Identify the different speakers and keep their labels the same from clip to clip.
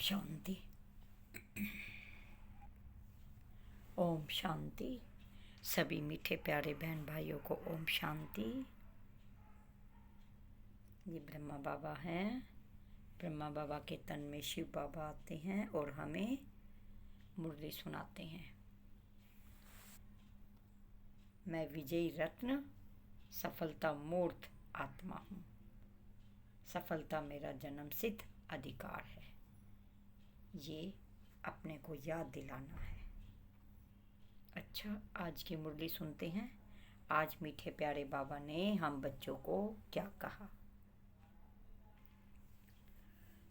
Speaker 1: शांति। ओम शांति। सभी मीठे प्यारे बहन भाइयों को ओम शांति। ये ब्रह्मा बाबा हैं। ब्रह्मा बाबा के तन में शिव बाबा आते हैं और हमें मुरली सुनाते हैं। मैं विजयी रत्न सफलता मूर्त आत्मा हूँ। सफलता मेरा जन्म सिद्ध अधिकार है। ये अपने को याद दिलाना है। अच्छा, आज की मुरली सुनते हैं। आज मीठे प्यारे बाबा ने हम बच्चों को क्या कहा।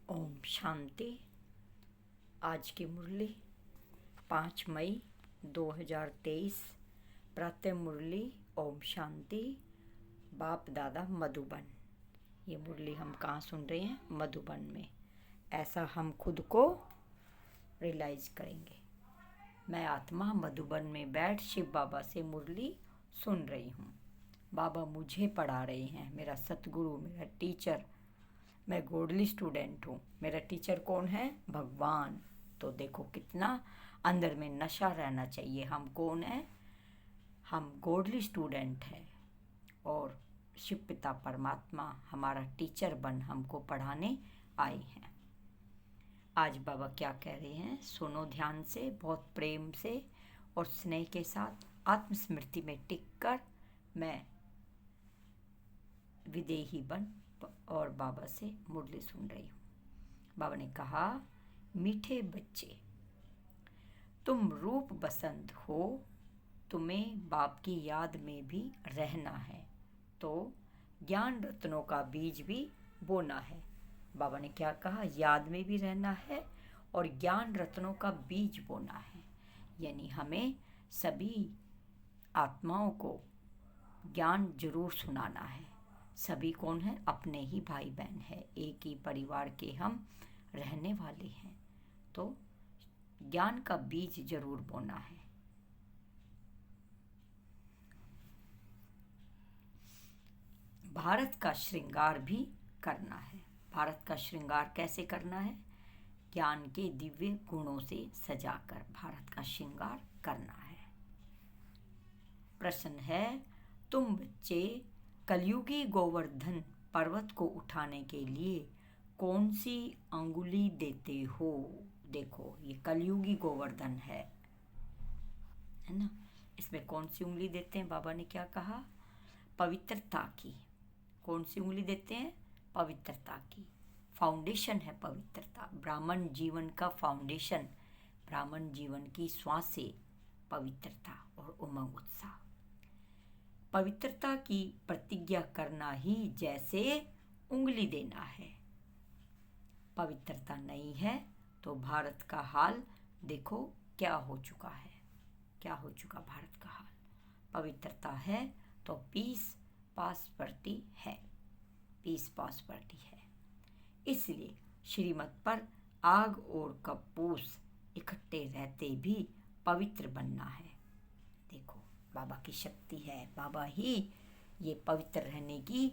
Speaker 1: ओम शांति। आज की मुरली 5 मई 2023 प्रातः मुरली। ओम शांति। बाप दादा मधुबन। ये मुरली हम कहाँ सुन रहे हैं? मधुबन में। ऐसा हम खुद को रियलाइज करेंगे। मैं आत्मा मधुबन में बैठ शिव बाबा से मुरली सुन रही हूँ। बाबा मुझे पढ़ा रहे हैं। मेरा सतगुरु, मेरा टीचर। मैं गोडली स्टूडेंट हूँ। मेरा टीचर कौन है? भगवान। तो देखो कितना अंदर में नशा रहना चाहिए। हम कौन है? हम गोडली स्टूडेंट हैं और शिव पिता परमात्मा हमारा टीचर बन हमको पढ़ाने आए हैं। आज बाबा क्या कह रहे हैं सुनो ध्यान से, बहुत प्रेम से और स्नेह के साथ। आत्मस्मृति में टिक कर मैं विदेही बन और बाबा से मुरली सुन रही हूँ। बाबा ने कहा, मीठे बच्चे, तुम रूप बसंत हो, तुम्हें बाप की याद में भी रहना है, तो ज्ञान रत्नों का बीज भी बोना है। बाबा ने क्या कहा? याद में भी रहना है और ज्ञान रत्नों का बीज बोना है। यानी हमें सभी आत्माओं को ज्ञान जरूर सुनाना है। सभी कौन है? अपने ही भाई बहन है। एक ही परिवार के हम रहने वाले हैं। तो ज्ञान का बीज जरूर बोना है। भारत का श्रृंगार भी करना है। भारत का श्रृंगार कैसे करना है? ज्ञान के दिव्य गुणों से सजाकर भारत का श्रृंगार करना है। प्रश्न है, तुम बच्चे कलयुगी गोवर्धन पर्वत को उठाने के लिए कौन सी अंगुली देते हो? देखो, ये कलयुगी गोवर्धन है ना। इसमें कौन सी उंगली देते हैं? बाबा ने क्या कहा? पवित्रता की। कौन सी उंगली देते हैं? पवित्रता की। फाउंडेशन है पवित्रता। ब्राह्मण जीवन का फाउंडेशन, ब्राह्मण जीवन की श्वासें, पवित्रता और उमंग उत्साह। पवित्रता की प्रतिज्ञा करना ही जैसे उंगली देना है। पवित्रता नहीं है तो भारत का हाल देखो क्या हो चुका है। क्या हो चुका भारत का हाल? पवित्रता है तो पीस प्रॉस्पेरिटी है। पीस प्रॉस्पेरिटी है। इसलिए श्रीमत पर आग और कपूस इकट्ठे रहते भी पवित्र बनना है। देखो, बाबा की शक्ति है। बाबा ही ये पवित्र रहने की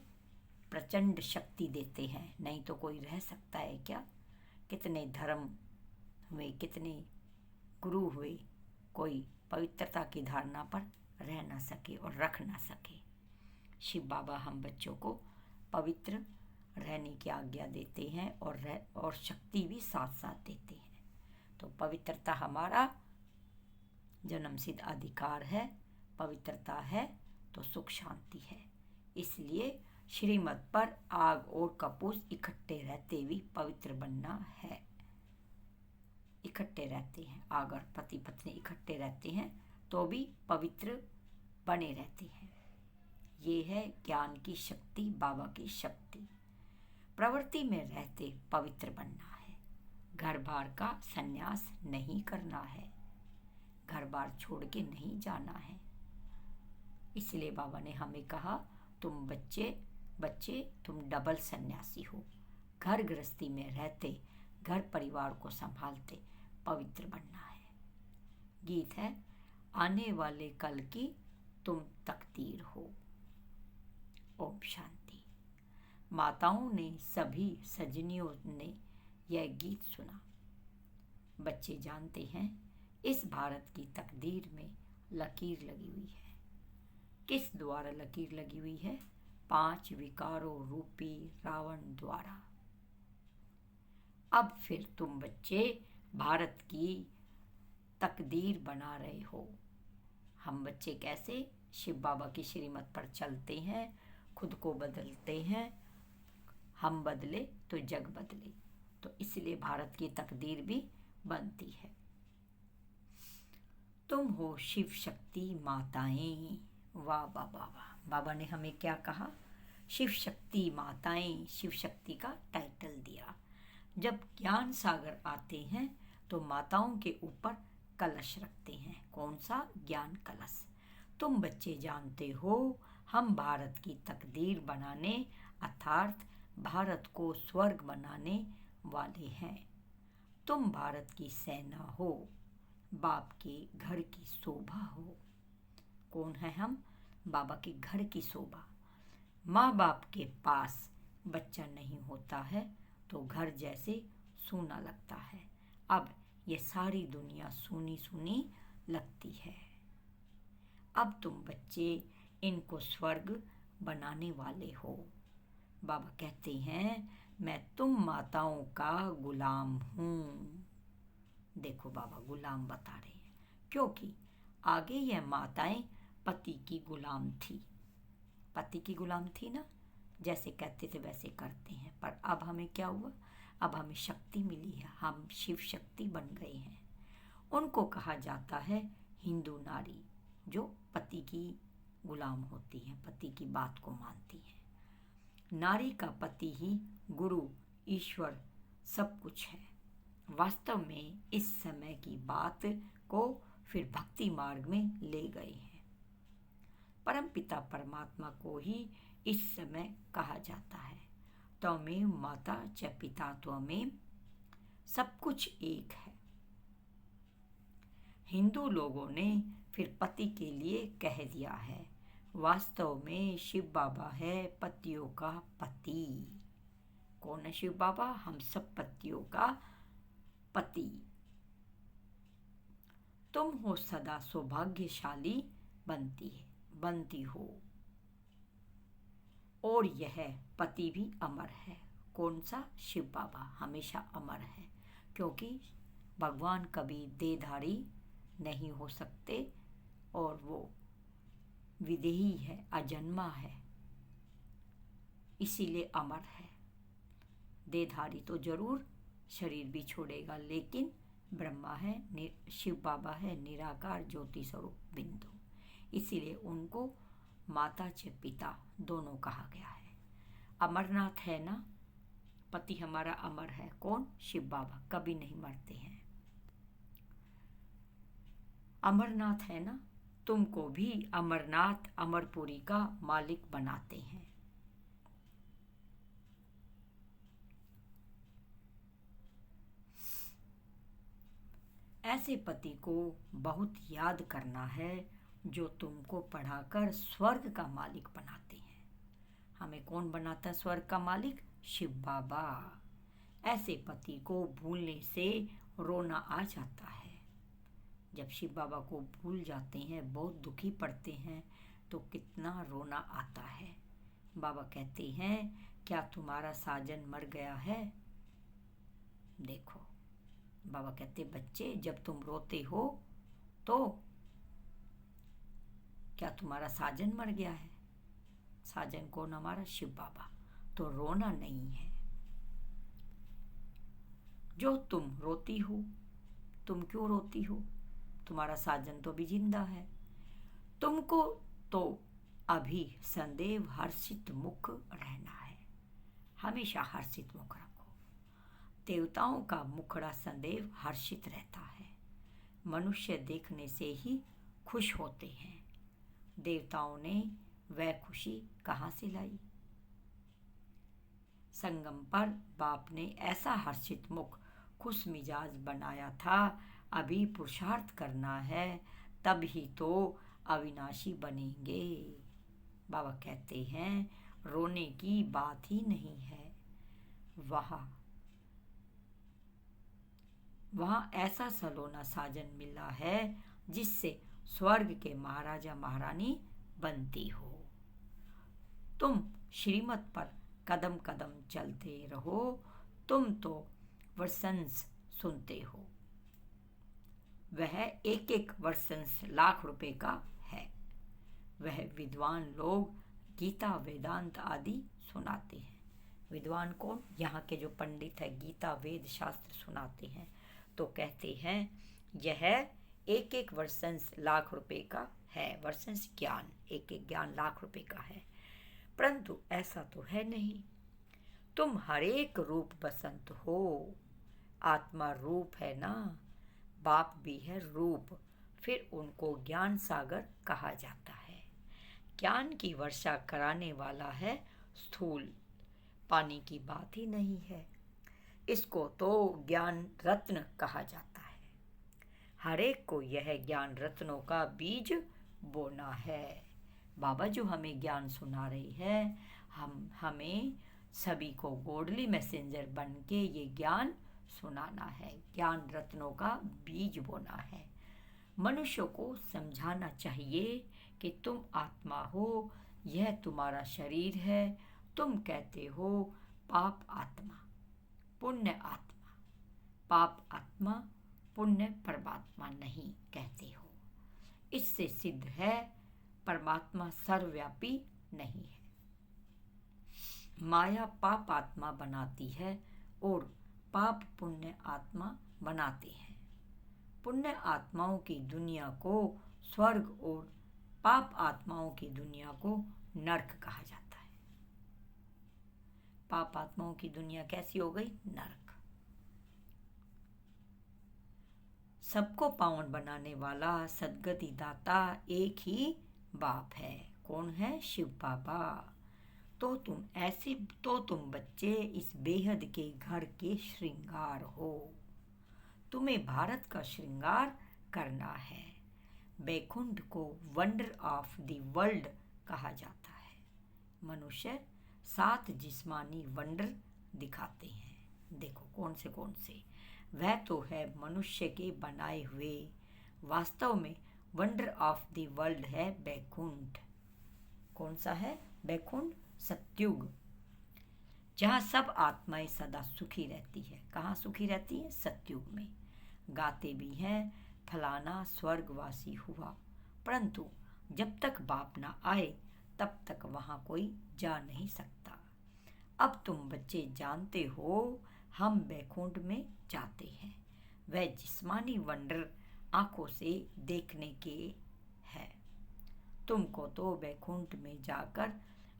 Speaker 1: प्रचंड शक्ति देते हैं। नहीं तो कोई रह सकता है क्या? कितने धर्म हुए, कितने गुरु हुए, कोई पवित्रता की धारणा पर रह ना सके और रख ना सके। शिव बाबा हम बच्चों को पवित्र रहने की आज्ञा देते हैं और शक्ति भी साथ साथ देते हैं। तो पवित्रता हमारा जन्मसिद्ध अधिकार है। पवित्रता है तो सुख शांति है। इसलिए श्रीमत पर आग और कपूस इकट्ठे रहते भी पवित्र बनना है। इकट्ठे रहते हैं, आग और पति पत्नी इकट्ठे रहते हैं तो भी पवित्र बने रहते हैं। ये है ज्ञान की शक्ति, बाबा की शक्ति। प्रवृत्ति में रहते पवित्र बनना है। घर बार का संन्यास नहीं करना है। घर बार छोड़ के नहीं जाना है। इसलिए बाबा ने हमें कहा, तुम बच्चे तुम डबल सन्यासी हो। घर गृहस्थी में रहते, घर परिवार को संभालते पवित्र बनना है। गीत है, आने वाले कल की तुम तकदीर हो। ओम शांति। माताओं ने, सभी सजनियों ने यह गीत सुना। बच्चे जानते हैं इस भारत की तकदीर में लकीर लगी हुई है। किस द्वारा लकीर लगी हुई है? 5 विकारों रूपी रावण द्वारा। अब फिर तुम बच्चे भारत की तकदीर बना रहे हो। हम बच्चे कैसे शिव बाबा की श्रीमत पर चलते हैं, खुद को बदलते हैं। हम बदले तो जग बदले, तो इसलिए भारत की तकदीर भी बनती है। तुम हो शिव शक्ति माताएं। वाह बाबा वाह। बाबा ने हमें क्या कहा? शिव शक्ति माताएं, शिव शक्ति का टाइटल दिया। जब ज्ञान सागर आते हैं तो माताओं के ऊपर कलश रखते हैं। कौन सा? ज्ञान कलश। तुम बच्चे जानते हो हम भारत की तकदीर बनाने अर्थात भारत को स्वर्ग बनाने वाले हैं। तुम भारत की सेना हो, बाप के घर की शोभा हो। कौन है हम? बाबा के घर की शोभा। माँ बाप के पास बच्चा नहीं होता है तो घर जैसे सूना लगता है। अब ये सारी दुनिया सूनी सूनी लगती है। अब तुम बच्चे इनको स्वर्ग बनाने वाले हो। बाबा कहते हैं मैं तुम माताओं का गुलाम हूँ। देखो बाबा गुलाम बता रहे हैं, क्योंकि आगे यह माताएं पति की गुलाम थी। पति की गुलाम थी ना, जैसे कहते थे वैसे करते हैं। पर अब हमें क्या हुआ? अब हमें शक्ति मिली है, हम शिव शक्ति बन गए हैं। उनको कहा जाता है हिंदू नारी, जो पति की गुलाम होती हैं, पति की बात को मानती हैं। नारी का पति ही गुरु, ईश्वर सब कुछ है। वास्तव में इस समय की बात को फिर भक्ति मार्ग में ले गए हैं। परमपिता परमात्मा को ही इस समय कहा जाता है। त्वमेव माता च पिता त्वमेव, सब कुछ एक है। हिंदू लोगों ने फिर पति के लिए कह दिया है, वास्तव में शिव बाबा है पतियों का पति। कौन है शिव बाबा? हम सब पतियों का पति। तुम हो सदा सौभाग्यशाली बनती हो। और यह पति भी अमर है। कौन सा? शिव बाबा हमेशा अमर है, क्योंकि भगवान कभी देहधारी नहीं हो सकते और वो विदेही है, अजन्मा है, इसीलिए अमर है। देहधारी तो जरूर शरीर भी छोड़ेगा, लेकिन ब्रह्मा है, शिव बाबा है निराकार ज्योति स्वरूप बिंदु, इसीलिए उनको माता च पिता दोनों कहा गया है। अमरनाथ है ना, पति हमारा अमर है। कौन? शिव बाबा कभी नहीं मरते हैं। अमरनाथ है ना, तुमको भी अमरनाथ अमरपुरी का मालिक बनाते हैं। ऐसे पति को बहुत याद करना है जो तुमको पढ़ाकर स्वर्ग का मालिक बनाते हैं। हमें कौन बनाता है स्वर्ग का मालिक? शिव बाबा। ऐसे पति को भूलने से रोना आ जाता है। जब शिव बाबा को भूल जाते हैं, बहुत दुखी पड़ते हैं, तो कितना रोना आता है। बाबा कहते हैं क्या तुम्हारा साजन मर गया है? देखो बाबा कहते बच्चे जब तुम रोते हो तो क्या तुम्हारा साजन मर गया है? साजन कौन? हमारा शिव बाबा। तो रोना नहीं है। जो तुम रोती हो, तुम क्यों रोती हो? तुम्हारा साजन तो भी जिंदा है। तुमको तो अभी सदैव हर्षित मुख रहना है। हमेशा हर्षित मुख रखो। देवताओं का मुखड़ा सदैव हर्षित रहता है। मनुष्य देखने से ही खुश होते हैं। देवताओं ने वह खुशी कहाँ से लाई? संगम पर बाप ने ऐसा हर्षित मुख, खुश मिजाज बनाया था। अभी पुरुषार्थ करना है, तब ही तो अविनाशी बनेंगे। बाबा कहते हैं रोने की बात ही नहीं है। वह वहाँ ऐसा सलोना साजन मिला है जिससे स्वर्ग के महाराजा महारानी बनती हो। तुम श्रीमत पर कदम कदम चलते रहो, तुम तो वर्संस सुनते हो। वह एक एक वर्संस लाख रुपए का है। वह विद्वान लोग गीता वेदांत आदि सुनाते हैं। विद्वान कौन? यहाँ के जो पंडित है गीता वेद शास्त्र सुनाते हैं। तो कहते हैं यह एक एक वर्संस लाख रुपए का है। वर्संस ज्ञान, एक एक ज्ञान लाख रुपए का है। परंतु ऐसा तो है नहीं। तुम हरेक रूप बसंत हो। आत्मा रूप है ना, बाप भी है रूप, फिर उनको ज्ञान सागर कहा जाता है। ज्ञान की वर्षा कराने वाला है स्थूल, पानी की बात ही नहीं है। इसको तो ज्ञान रत्न कहा जाता है। हरेक को यह ज्ञान रत्नों का बीज बोना है। बाबा जो हमें ज्ञान सुना रही है, हमें सभी को गोडली मैसेंजर बन के ये ज्ञान सुनाना है, ज्ञान रत्नों का बीज बोना है। मनुष्य को समझाना चाहिए कि तुम आत्मा हो, यह तुम्हारा शरीर है। तुम कहते हो पाप आत्मा, पुण्य आत्मा। पाप आत्मा, पुण्य परमात्मा नहीं कहते हो। इससे सिद्ध है परमात्मा सर्वव्यापी नहीं है। माया पाप आत्मा बनाती है और पाप पुण्य आत्मा बनाते हैं। पुण्य आत्माओं की दुनिया को स्वर्ग और पाप आत्माओं की दुनिया को नरक कहा जाता है। पाप आत्माओं की दुनिया कैसी हो गई? नरक। सबको पावन बनाने वाला सद्गति दाता एक ही बाप है। कौन है? शिव बाबा। तो तुम बच्चे इस बेहद के घर के श्रृंगार हो। तुम्हें भारत का श्रृंगार करना है। बैकुंठ को वंडर ऑफ द वर्ल्ड कहा जाता है। मनुष्य 7 जिस्मानी वंडर दिखाते हैं। देखो कौन से? वह तो है मनुष्य के बनाए हुए। वास्तव में वंडर ऑफ द वर्ल्ड है बैकुंठ। कौन सा है? बैकुंठ, सत्युग, जहाँ सब आत्माएं सदा सुखी रहती है। कहाँ सुखी रहती है? सत्युग में। गाते भी हैं फलाना स्वर्गवासी हुआ, परंतु जब तक बाप ना आए तब तक वहाँ कोई जा नहीं सकता। अब तुम बच्चे जानते हो हम बैकुंठ में जाते हैं। वह जिस्मानी वंडर आंखों से देखने के है। तुमको तो बैकुंठ में जाकर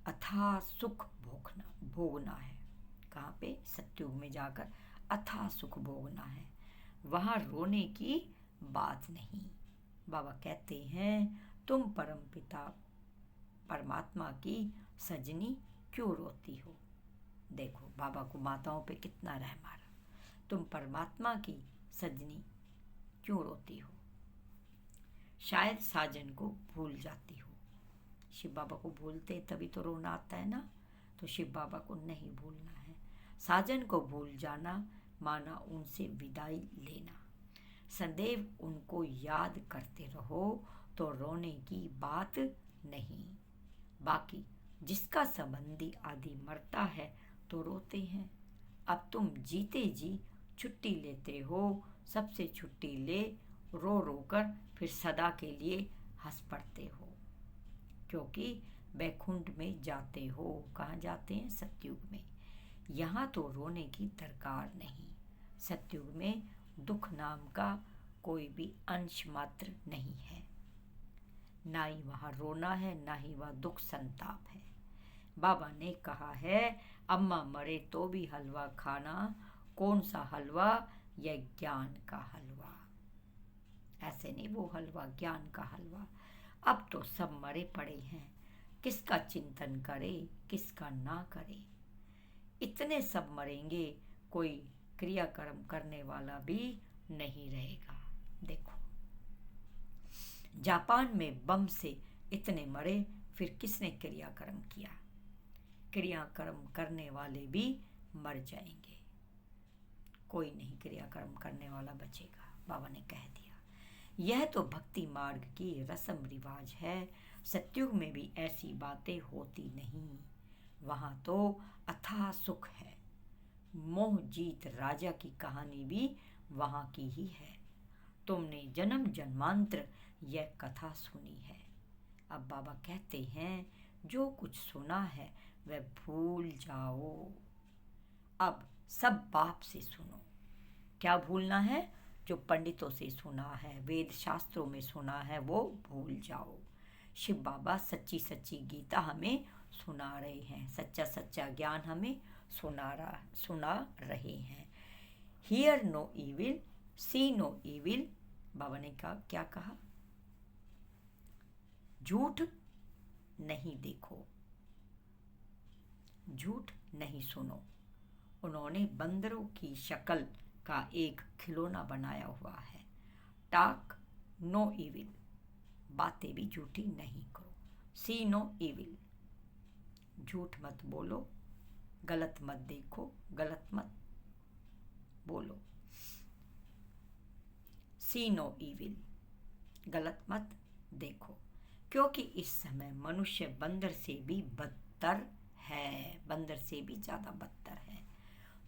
Speaker 1: अथाह सुख भोगना है। कहाँ पे? सत्युग में जाकर अथाह सुख भोगना है। वहाँ रोने की बात नहीं। बाबा कहते हैं तुम परमपिता परमात्मा की सजनी क्यों रोती हो? देखो बाबा को माताओं पे कितना रहम आ रहा। तुम परमात्मा की सजनी क्यों रोती हो? शायद साजन को भूल जाती हो। शिव बाबा को भूलते तभी तो रोना आता है ना। तो शिव बाबा को नहीं भूलना है। साजन को भूल जाना माना उनसे विदाई लेना। सदैव उनको याद करते रहो तो रोने की बात नहीं। बाकी जिसका संबंधी आदि मरता है तो रोते हैं। अब तुम जीते जी छुट्टी लेते हो। सबसे छुट्टी ले रो रो कर फिर सदा के लिए हंस पड़ते हो, क्योंकि बैकुंठ में जाते हो। कहाँ जाते हैं? सतयुग में। यहाँ तो रोने की दरकार नहीं। सतयुग में दुख नाम का कोई भी अंश मात्र नहीं है। ना ही वहाँ रोना है, ना ही वहाँ दुख संताप है। बाबा ने कहा है अम्मा मरे तो भी हलवा खाना। कौन सा हलवा? यह ज्ञान का हलवा। ऐसे नहीं, वो हलवा ज्ञान का हलवा। अब तो सब मरे पड़े हैं, किसका चिंतन करे किसका ना करे। इतने सब मरेंगे, कोई क्रियाकर्म करने वाला भी नहीं रहेगा। देखो जापान में बम से इतने मरे, फिर किसने क्रियाकर्म किया? क्रियाकर्म करने वाले भी मर जाएंगे। कोई नहीं क्रियाकर्म करने वाला बचेगा, बाबा ने कह दिया। यह तो भक्ति मार्ग की रस्म रिवाज है। सतयुग में भी ऐसी बातें होती नहीं। वहाँ तो अथाह सुख है। मोह जीत राजा की कहानी भी वहाँ की ही है। तुमने जन्म जन्मांतर यह कथा सुनी है। अब बाबा कहते हैं जो कुछ सुना है वह भूल जाओ। अब सब बाप से सुनो। क्या भूलना है? जो पंडितों से सुना है, वेद शास्त्रों में सुना है, वो भूल जाओ। शिव बाबा सच्ची सच्ची गीता हमें सुना रहे हैं, सच्चा सच्चा ज्ञान हमें सुना रहे हैं। Hear no evil, see no evil. बाबा ने क्या कहा? झूठ नहीं देखो, झूठ नहीं सुनो। उन्होंने बंदरों की शक्ल का एक खिलौना बनाया हुआ है। टॉक नो इविल, बातें भी झूठी नहीं करो। सी नो इविल, झूठ मत बोलो, गलत मत देखो, गलत मत बोलो। सी नो इविल, गलत मत देखो, क्योंकि इस समय मनुष्य बंदर से भी बदतर है, बंदर से भी ज़्यादा बदतर है।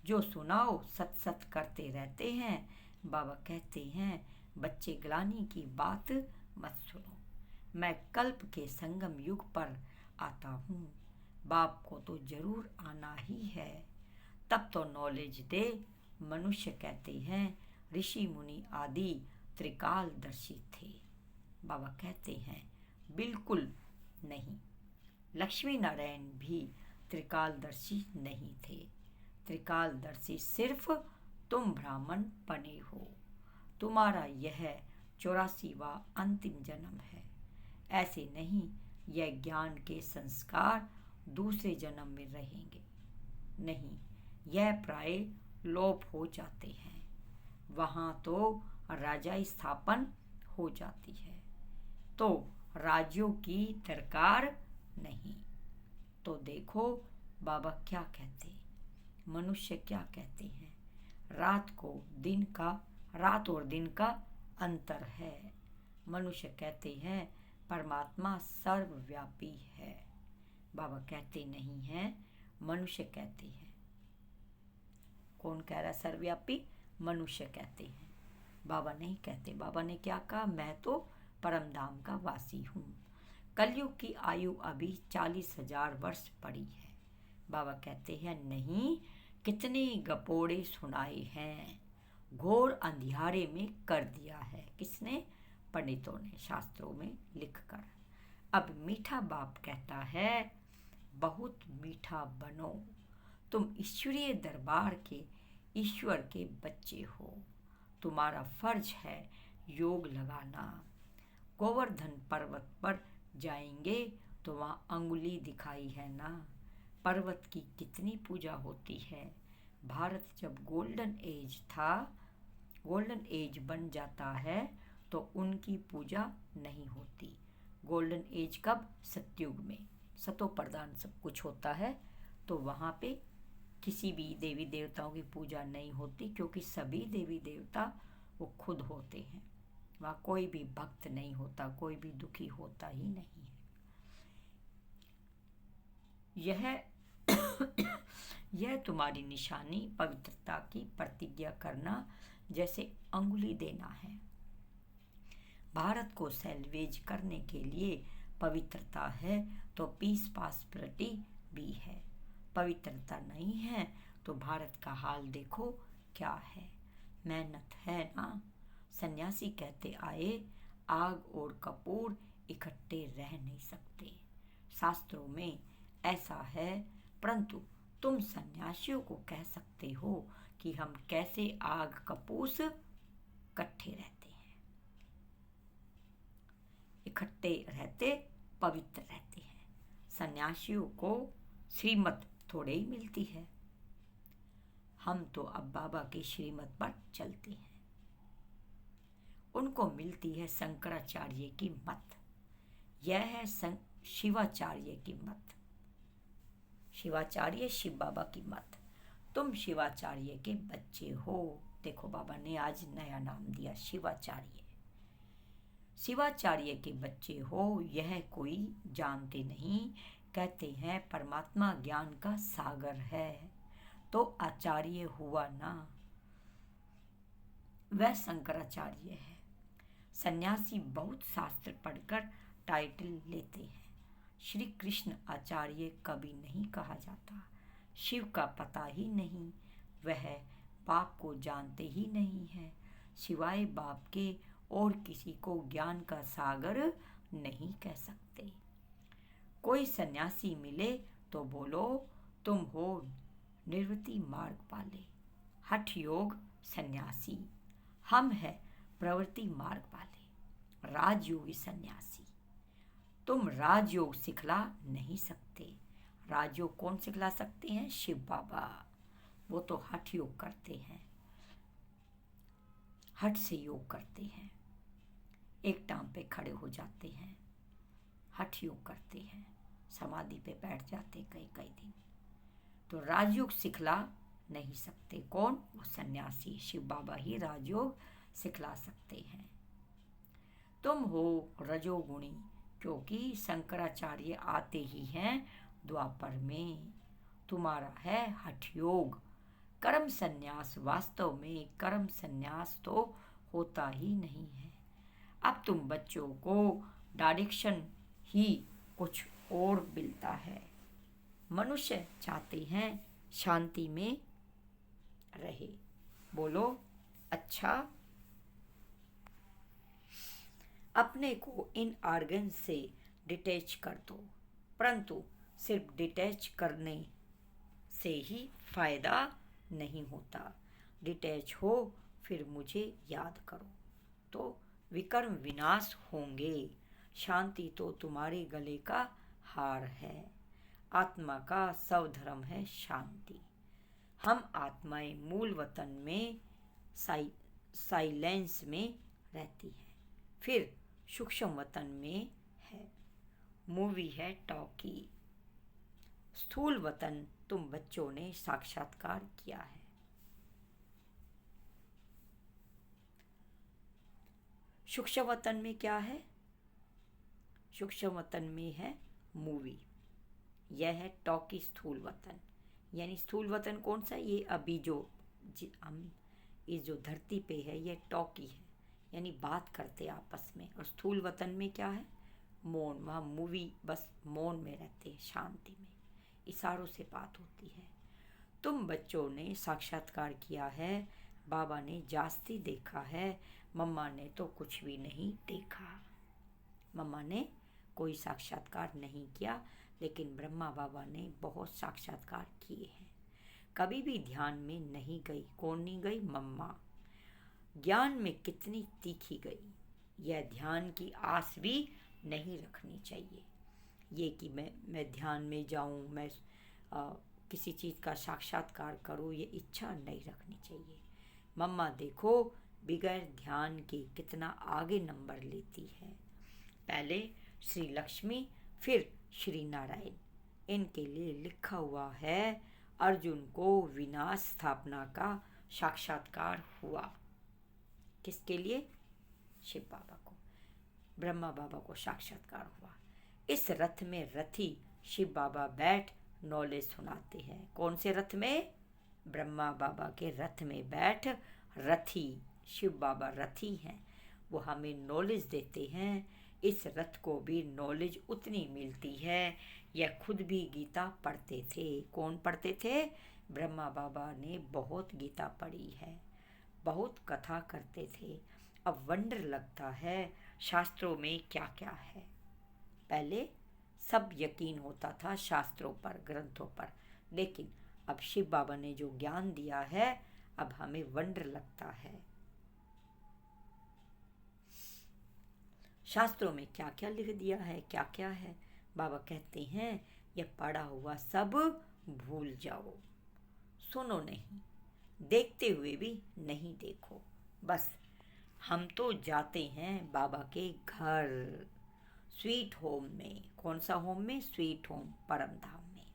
Speaker 1: जो सुनाओ सत सत करते रहते हैं। बाबा कहते हैं बच्चे ग्लानि की बात मत सुनो। मैं कल्प के संगम युग पर आता हूँ। बाप को तो जरूर आना ही है, तब तो नॉलेज दे। मनुष्य कहते हैं ऋषि मुनि आदि त्रिकालदर्शी थे। बाबा कहते हैं बिल्कुल नहीं, लक्ष्मी नारायण भी त्रिकालदर्शी नहीं थे। त्रिकालदर्शी सिर्फ तुम ब्राह्मण बने हो। तुम्हारा यह 84वां अंतिम जन्म है। ऐसे नहीं, यह ज्ञान के संस्कार दूसरे जन्म में रहेंगे। नहीं, यह प्राय लोप हो जाते हैं। वहाँ तो राजा स्थापन हो जाती है, तो राज्यों की दरकार नहीं। तो देखो बाबा क्या कहते हैं, मनुष्य क्या कहते हैं, रात और दिन का अंतर है। मनुष्य कहते हैं परमात्मा सर्वव्यापी है। बाबा कहते नहीं हैं, मनुष्य कहते हैं। कौन कह रहा है सर्वव्यापी? मनुष्य कहते हैं, बाबा नहीं कहते। बाबा ने क्या कहा? मैं तो परम धाम का वासी हूँ। कलयुग की आयु अभी 40,000 वर्ष पड़ी है। बाबा कहते हैं नहीं, कितने गपोड़े सुनाए हैं, घोर अंधियारे में कर दिया है। किसने? पंडितों ने, शास्त्रों में लिखकर। अब मीठा बाप कहता है बहुत मीठा बनो। तुम ईश्वरीय दरबार के ईश्वर के बच्चे हो। तुम्हारा फर्ज है योग लगाना। गोवर्धन पर्वत पर जाएंगे तो वहाँ अंगुली दिखाई है ना। पर्वत की कितनी पूजा होती है। भारत जब गोल्डन एज था, गोल्डन एज बन जाता है तो उनकी पूजा नहीं होती। गोल्डन एज कब? सतयुग में, सतो प्रधान सब कुछ होता है, तो वहाँ पे किसी भी देवी देवताओं की पूजा नहीं होती, क्योंकि सभी देवी देवता वो खुद होते हैं। वहाँ कोई भी भक्त नहीं होता, कोई भी दुखी होता ही नहीं है। यह तुम्हारी निशानी पवित्रता की प्रतिज्ञा करना जैसे अंगुली देना है। भारत को सैल्वेज करने के लिए पवित्रता है तो पीस प्रॉस्पेरिटी भी है। पवित्रता नहीं है तो भारत का हाल देखो क्या है। मेहनत है ना। सन्यासी कहते आए आग और कपूर इकट्ठे रह नहीं सकते। शास्त्रों में ऐसा है, परंतु तुम सन्यासियों को कह सकते हो कि हम कैसे आग कपूस इकट्ठे रहते हैं, इकट्ठे रहते, पवित्र रहते हैं। सन्यासियों को श्रीमत थोड़े ही मिलती है। हम तो अब बाबा की श्रीमत पर चलते हैं। उनको मिलती है शंकराचार्य की मत। यह है शिवाचार्य की मत। शिवाचार्य शिव बाबा की मत। तुम शिवाचार्य के बच्चे हो। देखो बाबा ने आज नया नाम दिया, शिवाचार्य। शिवाचार्य के बच्चे हो, यह कोई जानते नहीं। कहते हैं परमात्मा ज्ञान का सागर है, तो आचार्य हुआ ना, वह शंकराचार्य है। सन्यासी बहुत शास्त्र पढ़कर टाइटल लेते हैं। श्री कृष्ण आचार्य कभी नहीं कहा जाता। शिव का पता ही नहीं, वह बाप को जानते ही नहीं है। सिवाय बाप के और किसी को ज्ञान का सागर नहीं कह सकते। कोई सन्यासी मिले तो बोलो तुम हो निवृत्ति मार्ग पाले, हठ योग सन्यासी। हम है प्रवृत्ति मार्ग वाले, राजयोगी सन्यासी। तुम राजयोग सिखला नहीं सकते। राजयोग कौन सिखला सकते हैं? शिव बाबा। वो तो हठ योग करते हैं, हठ से योग करते हैं, एक टांग पे खड़े हो जाते हैं, हठ योग करते हैं, समाधि पे बैठ जाते कई कई दिन। तो राजयोग सिखला नहीं सकते। कौन? वो सन्यासी। शिव बाबा ही राजयोग सिखला सकते हैं। तुम हो रजोगुणी, क्योंकि शंकराचार्य आते ही हैं द्वापर में। तुम्हारा है हठ योग। कर्म संन्यास, वास्तव में कर्म संन्यास तो होता ही नहीं है। अब तुम बच्चों को डायरेक्शन ही कुछ और मिलता है। मनुष्य चाहते हैं शांति में रहे। बोलो अच्छा। अपने को इन ऑर्गन से डिटैच कर दो, परंतु सिर्फ डिटैच करने से ही फायदा नहीं होता। डिटैच हो फिर मुझे याद करो, तो विकर्म विनाश होंगे। शांति तो तुम्हारे गले का हार है। आत्मा का स्वधर्म है शांति। हम आत्माएं मूल वतन में साइलेंस में रहती हैं, फिर सूक्ष्म वतन में है, मूवी है टॉकी। स्थूल वतन तुम बच्चों ने साक्षात्कार किया है। सूक्ष्म वतन में क्या है? सूक्ष्म वतन में है मूवी, यह है टॉकी स्थूल वतन। यानी स्थूल वतन कौन सा? ये अभी जो हम इस जो धरती पे है ये टॉकी है, यानी बात करते आपस में। और स्थूल वतन में क्या है? मौन। वहाँ मूवी बस मौन में रहते हैं, शांति में, इशारों से बात होती है। तुम बच्चों ने साक्षात्कार किया है, बाबा ने जास्ती देखा है, मम्मा ने तो कुछ भी नहीं देखा। मम्मा ने कोई साक्षात्कार नहीं किया, लेकिन ब्रह्मा बाबा ने बहुत साक्षात्कार किए हैं। कभी भी ध्यान में नहीं गई। कौन नहीं गई? मम्मा। ज्ञान में कितनी तीखी गई, यह ध्यान की आस भी नहीं रखनी चाहिए। ये कि मैं ध्यान में जाऊं, मैं किसी चीज़ का साक्षात्कार करूं, ये इच्छा नहीं रखनी चाहिए। मम्मा देखो बिगैर ध्यान के कितना आगे नंबर लेती है। पहले श्री लक्ष्मी, फिर श्री नारायण। इनके लिए लिखा हुआ है अर्जुन को विनाश स्थापना का साक्षात्कार हुआ। किसके लिए? शिव बाबा को, ब्रह्मा बाबा को साक्षात्कार हुआ। इस रथ में रथी शिव बाबा बैठ नॉलेज सुनाते हैं। कौन से रथ में? ब्रह्मा बाबा के रथ में बैठ रथी शिव बाबा रथी हैं, वो हमें नॉलेज देते हैं। इस रथ को भी नॉलेज उतनी मिलती है। यह खुद भी गीता पढ़ते थे। कौन पढ़ते थे? ब्रह्मा बाबा ने बहुत गीता पढ़ी है, बहुत कथा करते थे। अब वंडर लगता है शास्त्रों में क्या क्या है। पहले सब यकीन होता था शास्त्रों पर, ग्रंथों पर, लेकिन अब शिव बाबा ने जो ज्ञान दिया है अब हमें वंडर लगता है। शास्त्रों में क्या क्या लिख दिया है, क्या क्या है। बाबा कहते हैं यह पढ़ा हुआ सब भूल जाओ, सुनो नहीं, देखते हुए भी नहीं देखो। बस हम तो जाते हैं बाबा के घर, स्वीट होम में। कौन सा होम में? स्वीट होम, परम धाम में।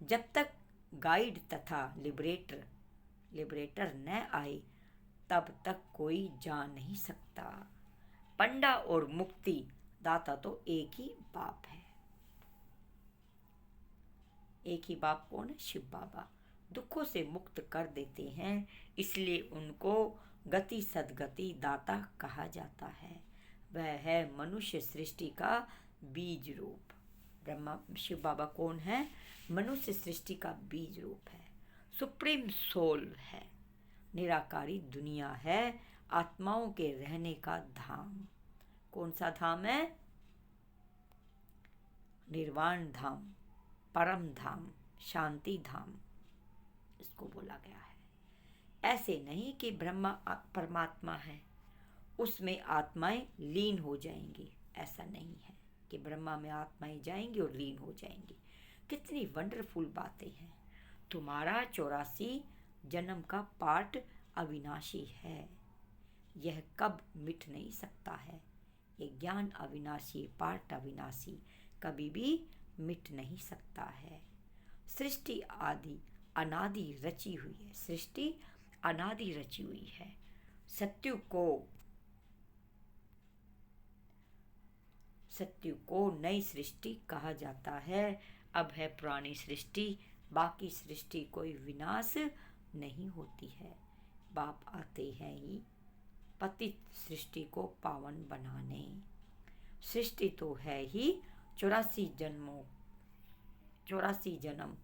Speaker 1: जब तक गाइड तथा लिबरेटर न आए तब तक कोई जा नहीं सकता। पंडा और मुक्ति दाता तो एक ही बाप है। एक ही बाप कौन है? शिव बाबा। दुखों से मुक्त कर देते हैं, इसलिए उनको गति सदगति दाता कहा जाता है। वह है मनुष्य सृष्टि का बीज रूप। ब्रह्मा शिव बाबा कौन है? मनुष्य सृष्टि का बीज रूप है, सुप्रीम सोल है, निराकारी दुनिया है, आत्माओं के रहने का धाम। कौन सा धाम है? निर्वाण धाम, परम धाम, शांति धाम इसको बोला गया है। ऐसे नहीं कि ब्रह्मा परमात्मा है, उसमें आत्माएं लीन हो जाएंगी, ऐसा नहीं है कि ब्रह्मा में आत्माएं जाएंगी और लीन हो जाएंगी। कितनी वंडरफुल बातें हैं। तुम्हारा 84 जन्म का पाठ अविनाशी है, यह कब मिट नहीं सकता है। ये ज्ञान अविनाशी, पाठ अविनाशी कभी भी मिट नहीं सकता है। सृष्टि आदि अनादि रची हुई है, सृष्टि अनादि रची हुई है। सत्यु को नई सृष्टि कहा जाता है। अब है पुरानी सृष्टि, बाकी सृष्टि कोई विनाश नहीं होती है। बाप आते हैं ही पतित सृष्टि को पावन बनाने। सृष्टि तो है ही 84 जन्म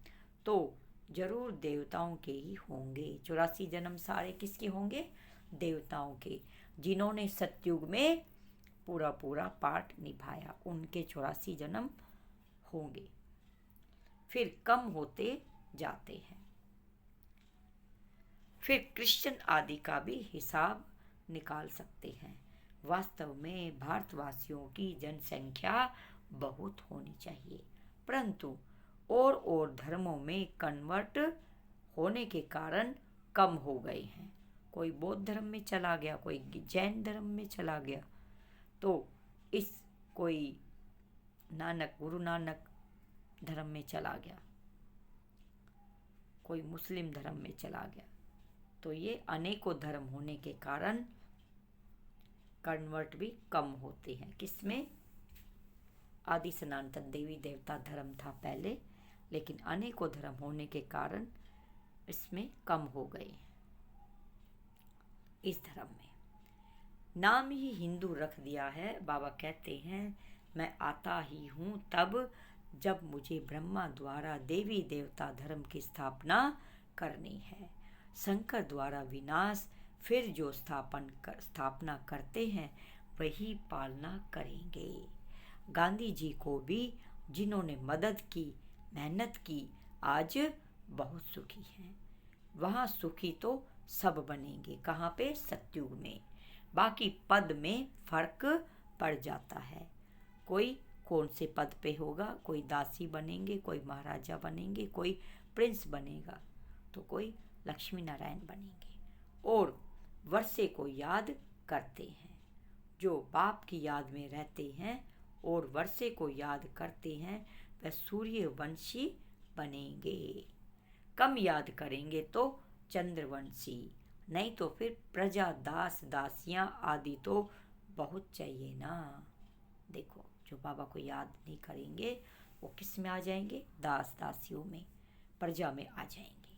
Speaker 1: तो जरूर देवताओं के ही होंगे। 84 जन्म सारे किसके होंगे? देवताओं के, जिन्होंने सतयुग में पूरा पाठ निभाया, उनके 84 जन्म होंगे। फिर कम होते जाते हैं। फिर क्रिश्चियन आदि का भी हिसाब निकाल सकते हैं। वास्तव में भारतवासियों की जनसंख्या बहुत होनी चाहिए, परंतु और धर्मों में कन्वर्ट होने के कारण कम हो गए हैं। कोई बौद्ध धर्म में चला गया, कोई जैन धर्म में चला गया, तो कोई गुरु नानक धर्म में चला गया, कोई मुस्लिम धर्म में चला गया। तो ये अनेकों धर्म होने के कारण कन्वर्ट भी कम होते हैं। किसमें? आदि सनातन देवी देवता धर्म था पहले, लेकिन अनेकों धर्म होने के कारण इसमें कम हो गए। इस धर्म में नाम ही हिंदू रख दिया है। बाबा कहते हैं मैं आता ही हूँ तब जब मुझे ब्रह्मा द्वारा देवी देवता धर्म की स्थापना करनी है। शंकर द्वारा विनाश, फिर जो स्थापना करते हैं वही पालना करेंगे। गांधी जी को भी जिन्होंने मदद की, मेहनत की, आज बहुत सुखी हैं। वहाँ सुखी तो सब बनेंगे। कहाँ पे? सतयुग में। बाकी पद में फर्क पड़ जाता है। कोई कौन से पद पे होगा, कोई दासी बनेंगे, कोई महाराजा बनेंगे, कोई प्रिंस बनेगा, तो कोई लक्ष्मी नारायण बनेंगे। और वर्षे को याद करते हैं, जो बाप की याद में रहते हैं और वर्षे को याद करते हैं, वह सूर्यवंशी बनेंगे। कम याद करेंगे तो चंद्रवंशी, नहीं तो फिर प्रजा, दास दासियां आदि तो बहुत चाहिए ना। देखो, जो बाबा को याद नहीं करेंगे वो किस में आ जाएंगे? दास दासियों में, प्रजा में आ जाएंगे।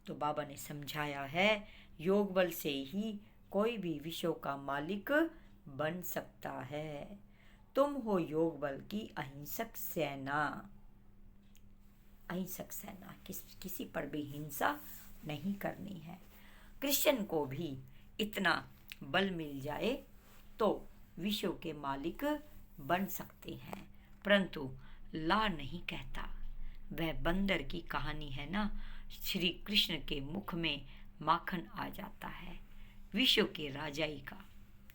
Speaker 1: तो बाबा ने समझाया है योग बल से ही कोई भी विश्व का मालिक बन सकता है। तुम हो योग बल की अहिंसक सेना। अहिंसक सेना, किसी पर भी हिंसा नहीं करनी है। क्रिश्चियन को भी इतना बल मिल जाए तो विश्व के मालिक बन सकते हैं, परंतु ला नहीं कहता। वह बंदर की कहानी है ना। श्री कृष्ण के मुख में माखन आ जाता है, विश्व के राजाई का।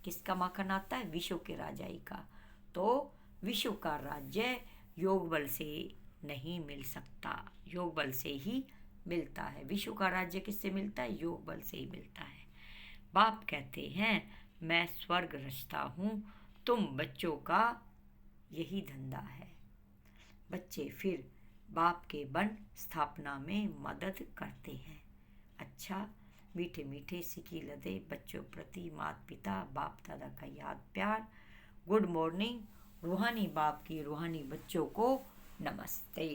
Speaker 1: किसका माखन आता है? विश्व के राजाई का। तो विश्व का राज्य योग बल से नहीं मिल सकता, योग बल से ही मिलता है। विश्व का राज्य किससे मिलता है? योग बल से ही मिलता है। बाप कहते हैं मैं स्वर्ग रचता हूँ, तुम बच्चों का यही धंधा है। बच्चे फिर बाप के वन स्थापना में मदद करते हैं। अच्छा, मीठे मीठे सिकी लदे बच्चों प्रति माता पिता बाप दादा का याद प्यार। Good morning. रूहानी बाप की रूहानी बच्चों को नमस्ते।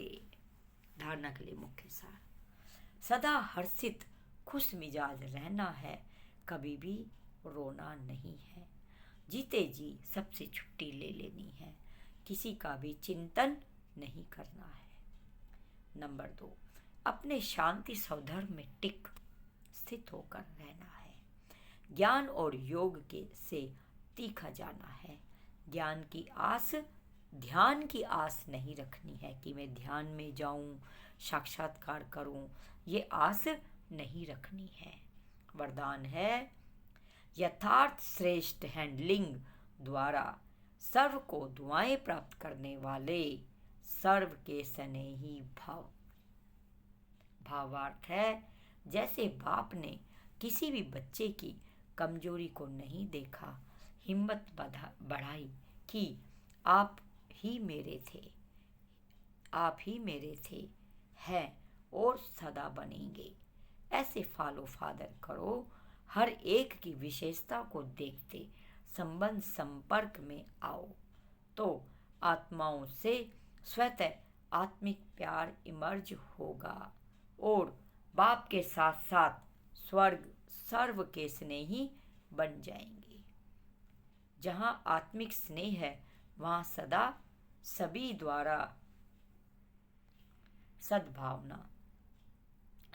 Speaker 1: धारणा के लिए मुख्य सार। सदा हर्षित खुश मिजाज रहना है, कभी भी रोना नहीं है। जीते जी सबसे छुट्टी ले लेनी है, किसी का भी चिंतन नहीं करना है। नंबर 2, अपने शांति सौधर्म में टिक स्थित होकर रहना है। ज्ञान और योग के से तीखा जाना है। ज्ञान की आस, ध्यान की आस नहीं रखनी है कि मैं ध्यान में जाऊं, साक्षात्कार करूं, ये आस नहीं रखनी है। वरदान है यथार्थ श्रेष्ठ हैंडलिंग द्वारा सर्व को दुआएं प्राप्त करने वाले सर्व के स्नेही भाव। भावार्थ है जैसे बाप ने किसी भी बच्चे की कमजोरी को नहीं देखा, हिम्मत बढ़ाई कि आप ही मेरे थे, आप ही मेरे थे, हैं और सदा बनेंगे। ऐसे फॉलो फादर करो, हर एक की विशेषता को देखते संबंध संपर्क में आओ तो आत्माओं से स्वतः आत्मिक प्यार इमर्ज होगा और बाप के साथ साथ स्वर्ग सर्व के स्नेही बन जाएंगे। जहाँ आत्मिक स्नेह है वहाँ सदा सभी द्वारा सद्भावना,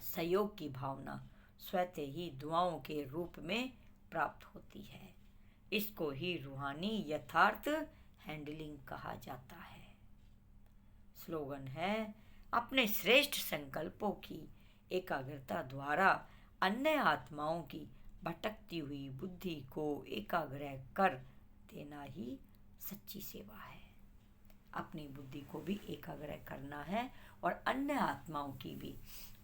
Speaker 1: सहयोग की भावना स्वतः ही दुआओं के रूप में प्राप्त होती है। इसको ही रूहानी यथार्थ हैंडलिंग कहा जाता है। स्लोगन है अपने श्रेष्ठ संकल्पों की एकाग्रता द्वारा अन्य आत्माओं की भटकती हुई बुद्धि को एकाग्र कर देना ही सच्ची सेवा है। अपनी बुद्धि को भी एकाग्र करना है और अन्य आत्माओं की भी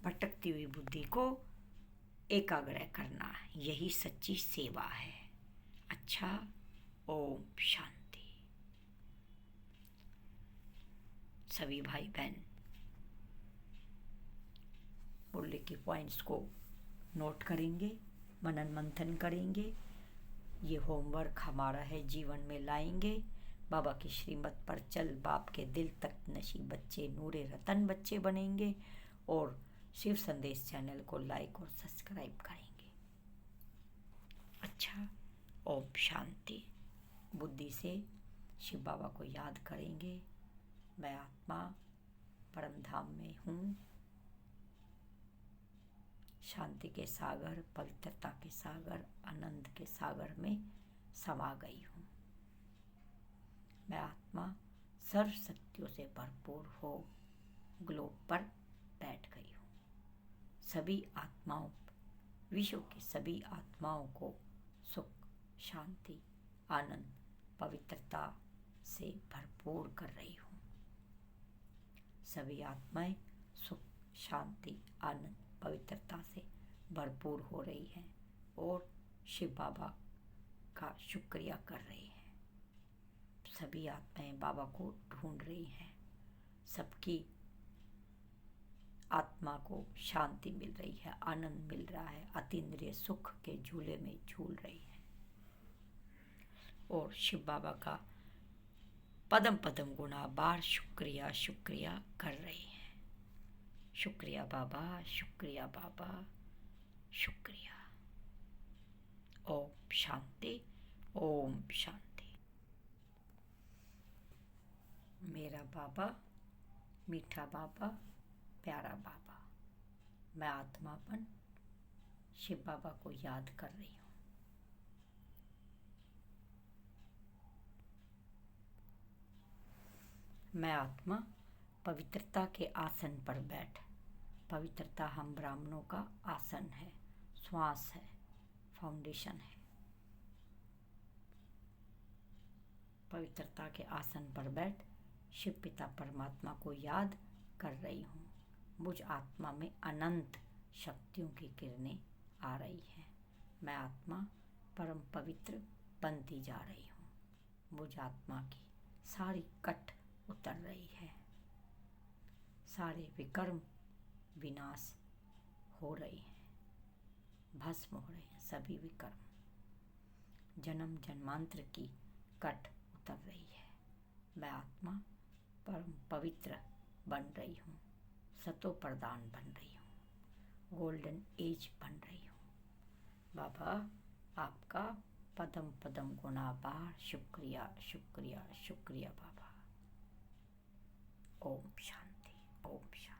Speaker 1: भटकती हुई बुद्धि को एकाग्र करना है, यही सच्ची सेवा है। अच्छा, ओम शांति। सभी भाई बहन बोलने के पॉइंट्स को नोट करेंगे, मनन मंथन करेंगे। ये होमवर्क हमारा है, जीवन में लाएंगे। बाबा की श्रीमत पर चल बाप के दिल तक नशीब बच्चे नूरे रतन बच्चे बनेंगे और शिव संदेश चैनल को लाइक और सब्सक्राइब करेंगे। अच्छा, ओम शांति। बुद्धि से शिव बाबा को याद करेंगे। मैं आत्मा परम धाम में हूँ, शांति के सागर, पवित्रता के सागर, आनंद के सागर में समा गई हूँ। मैं आत्मा सर्व शक्तियों से भरपूर हो ग्लोब पर बैठ गई हूँ। सभी आत्माओं, विश्व की सभी आत्माओं को सुख, शांति, आनंद, पवित्रता से भरपूर कर रही हूँ। सभी आत्माएं सुख, शांति, आनंद, पवित्रता से भरपूर हो रही हैं और शिव बाबा का शुक्रिया कर रही हैं। सभी आत्माएं बाबा को ढूंढ रही हैं। सबकी आत्मा को शांति मिल रही है, आनंद मिल रहा है, अतीन्द्रिय सुख के झूले में झूल रही है और शिव बाबा का पदम पदम गुना बार शुक्रिया शुक्रिया कर रही हैं। शुक्रिया बाबा, शुक्रिया बाबा, शुक्रिया। ओम शांति, ओम शांति। मेरा बाबा, मीठा बाबा, प्यारा बाबा, मैं आत्मापन शिव बाबा को याद कर रही हूँ। मैं आत्मा पवित्रता के आसन पर बैठ, पवित्रता हम ब्राह्मणों का आसन है, श्वास है, फाउंडेशन है। पवित्रता के आसन पर बैठ शिव पिता परमात्मा को याद कर रही हूँ। मुझ आत्मा में अनंत शक्तियों की किरणें आ रही हैं। मैं आत्मा परम पवित्र बनती जा रही हूँ। मुझ आत्मा की सारी कट उतर रही है। सारे विकर्म विनाश हो रहे हैं, भस्म हो रहे हैं सभी विकर्म। जन्म जन्मांतर की कट उतर रही है। मैं आत्मा परम पवित्र बन रही हूँ, सतो प्रदान बन रही हूँ, गोल्डन एज बन रही हूँ। बाबा आपका पदम पदम गुणाबार शुक्रिया शुक्रिया शुक्रिया बाबा। ओम शांति, ओम शांति।